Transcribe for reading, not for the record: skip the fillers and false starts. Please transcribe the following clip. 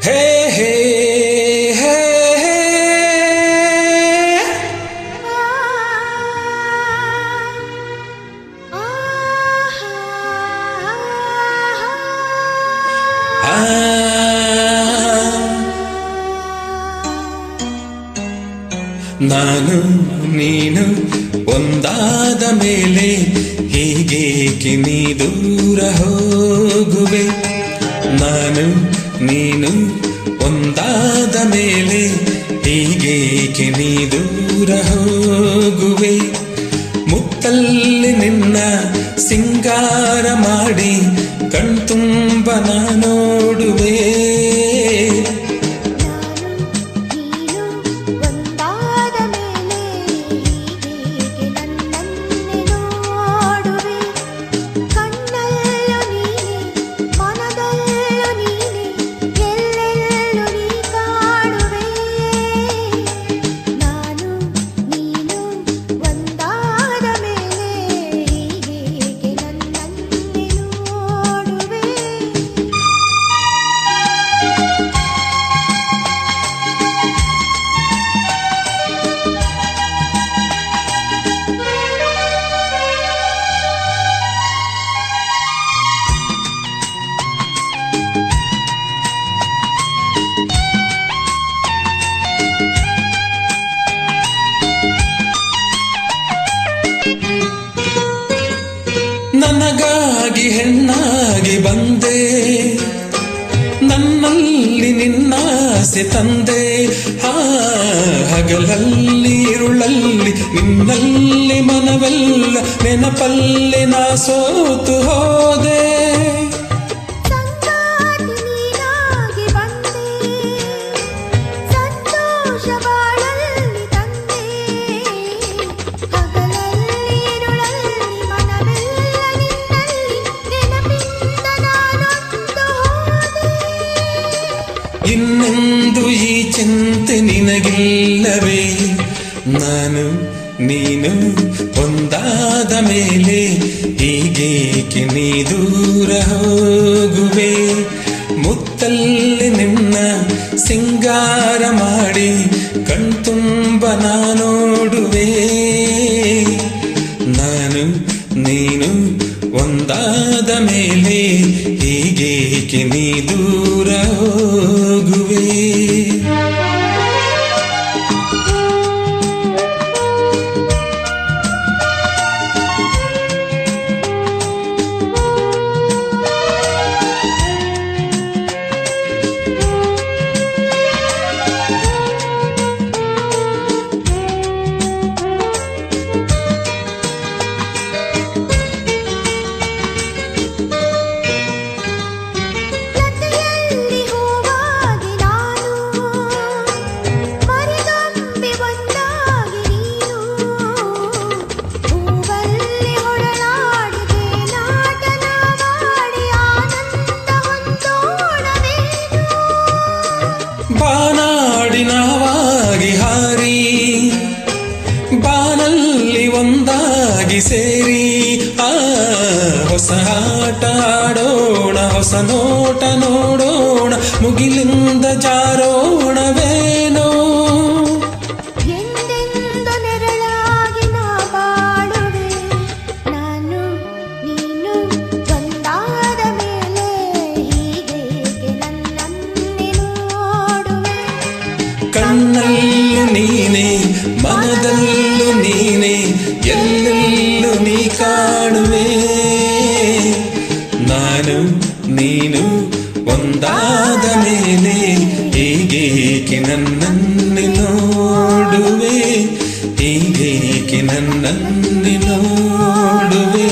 ಹೇ ಹೇ ಹೇ ನಾನು ನೀನು ಒಂದಾದ ಮೇಲೆ ಹೀಗೇಕೆ ನೀ ದೂರ ಹೋಗುವೆ. ನಾನು ನೀನು ಒಂದಾದ ಮೇಲೆ ಹೀಗೇಕೆ ನೀ ದೂರ ಹೋಗುವೆ. ಮುತ್ತಲ್ಲಿ ನಿನ್ನ ಸಿಂಗಾರ ಮಾಡಿ ಕಣ್ತುಂಬ ನಾ ನೋಡುವೆ. ನನಗಾಗಿ ಹೆಣ್ಣಾಗಿ ಬಂದೆ, ನನ್ನಲ್ಲಿ ನಿನ್ನಾಸೆ ತಂದೆ. ಹಗಲಲ್ಲಿ ಇರುಳಲ್ಲಿ ನಿನ್ನಲ್ಲಿ ಮನವೆಲ್ಲ ನೆನಪಲ್ಲಿ ನಾ ಸೋತು ಹೋದೆ. ಇನ್ನೆಂದು ಈ ಚಿಂತೆ ನಿನಗಿಲ್ಲವೇ. ನಾನು ನೀನು ಒಂದಾದ ಮೇಲೆ ಹೀಗೇಕೆ ನೀ ದೂರ ಹೋಗುವೆ. ಮುತ್ತಲ್ಲಿ ನಿನ್ನ ಸಿಂಗಾರ ಮಾಡಿ ಕಣ್ತುಂಬ ನಾ ನೋಡುವೆ. ನಾನು ನೀನು ಒಂದಾದ ಮೇಲೆ ಹೀಗೇಕೆ ನೀ ದೂರ ಹೋಗುವೆ. ಬಾನಾಡಿನವಾಗಿ ಹಾರಿ ಬಾನಲ್ಲಿ ಒಂದಾಗಿ ಸೇರಿ ಹೊಸ ಆಟ ಆಡೋಣ, ಹೊಸ ನೋಟ ನೋಡೋಣ, ಮುಗಿಲಿಂದ ಜಾರೋಣವೇನೋ. ಕಣ್ಣಲ್ಲೂ ನೀನೆ, ಮನದಲ್ಲೂ ನೀನೆ, ಎಲ್ಲೆಲ್ಲೂ ನೀ ಕಾಣುವೆ. ನಾನು ನೀನು ಒಂದಾದ ಮೇಲೆ ಹೀಗೇಕೆ ನನ್ನನ್ನು ನೋಡುವೆ, ಹೀಗೇಕೆ ನನ್ನನ್ನು ನೋಡುವೆ.